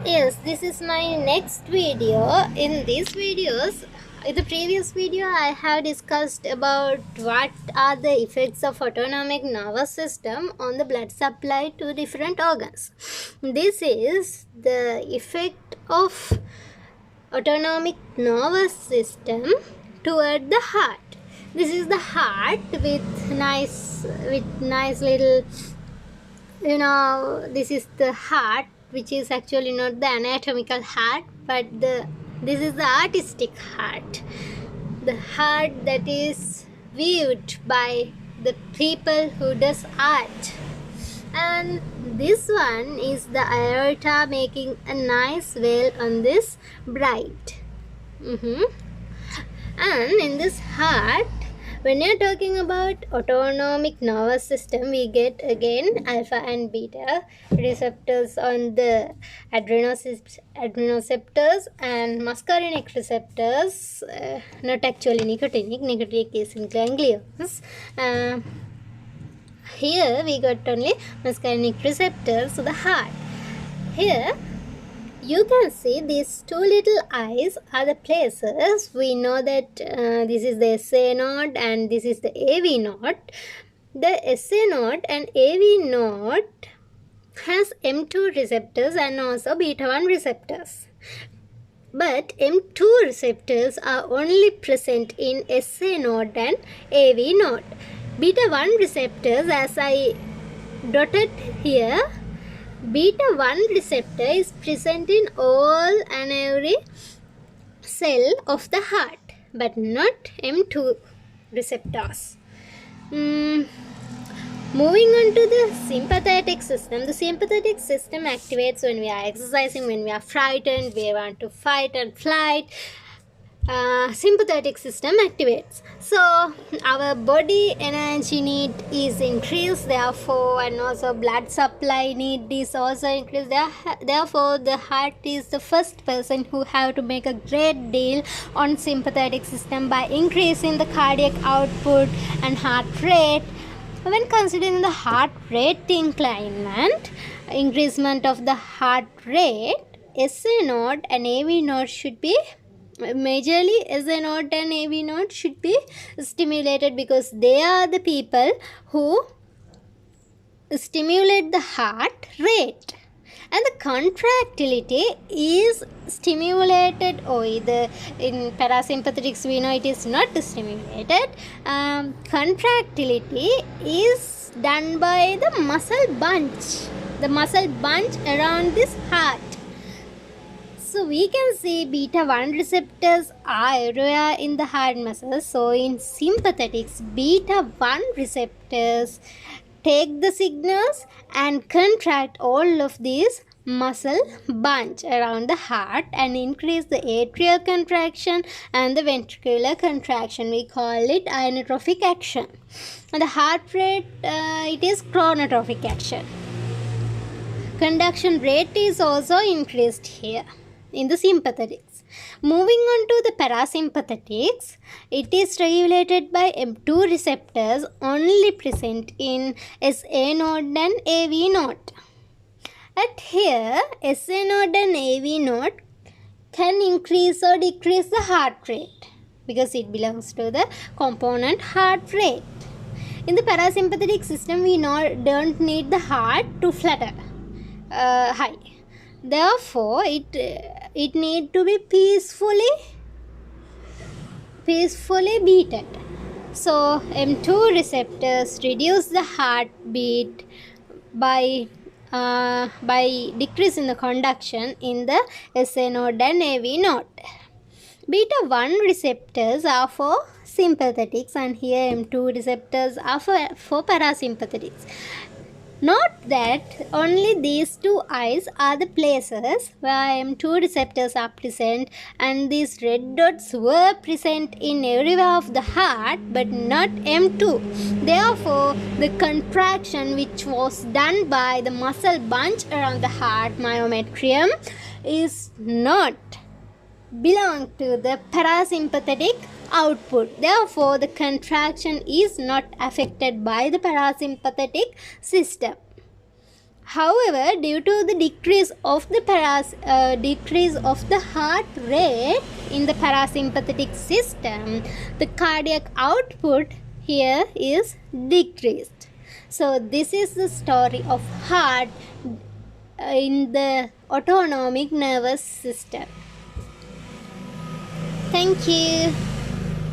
Yes, this is my next video. In these videos, in the previous video, I have discussed about what are the effects of autonomic nervous system on the blood supply to different organs. This is the effect of autonomic nervous system toward the heart. This is the heart with nice little, this is the heart, which is actually not the anatomical heart, but this is the artistic heart, the heart that is viewed by the people who does art. And this one is the aorta, making a nice veil on this bride. And in this heart, when you're talking about autonomic nervous system, we get again alpha and beta receptors on the adrenoceptors and muscarinic receptors, not actually nicotinic. Nicotinic is in ganglions. Here we got only muscarinic receptors to the heart. Here you can see these two little eyes are the places. We know that this is the SA node and this is the AV node. The SA node and AV node has M2 receptors and also beta 1 receptors. But M2 receptors are only present in SA node and AV node. Beta 1 receptors, as I dotted here, beta 1 receptor is present in all and every cell of the heart, but not M2 receptors. Moving on to the sympathetic system. The sympathetic system activates when we are exercising, when we are frightened, we want to fight and flight. Sympathetic system activates. So our body energy need is increased, therefore, and also blood supply need is also increased. Therefore, the heart is the first person who have to make a great deal on sympathetic system by increasing the cardiac output and heart rate. When considering the heart rate increasement of the heart rate, SA node and AV node should be majorly SA node and AV node should be stimulated, because they are the people who stimulate the heart rate. And the contractility is stimulated, or either in parasympathetics we know it is not stimulated. Contractility is done by the muscle bunch around this heart. So we can see beta 1 receptors are everywhere in the heart muscles. So in sympathetics, beta 1 receptors take the signals and contract all of these muscle bunch around the heart and increase the atrial contraction and the ventricular contraction. We call it inotropic action. And the heart rate, it is chronotropic action. Conduction rate is also increased here in the sympathetics. Moving on to the parasympathetics, it is regulated by M2 receptors only present in SA node and AV node. At here, SA node and AV node can increase or decrease the heart rate because it belongs to the component heart rate. In the parasympathetic system, we don't need the heart to flutter high. Therefore, it need to be peacefully beaten. So M2 receptors reduce the heartbeat by decreasing the conduction in the SA node and AV node. Beta 1 receptors are for sympathetics, and here M2 receptors are for parasympathetics. Note that only these two eyes are the places where M2 receptors are present, and these red dots were present in everywhere of the heart but not M2. Therefore, the contraction which was done by the muscle bunch around the heart, myometrium, is not belong to the parasympathetic output. Therefore, the contraction is not affected by the parasympathetic system. However, due to the decrease of the heart rate in the parasympathetic system, the cardiac output here is decreased. So this is the story of heart in the autonomic nervous system. Thank you.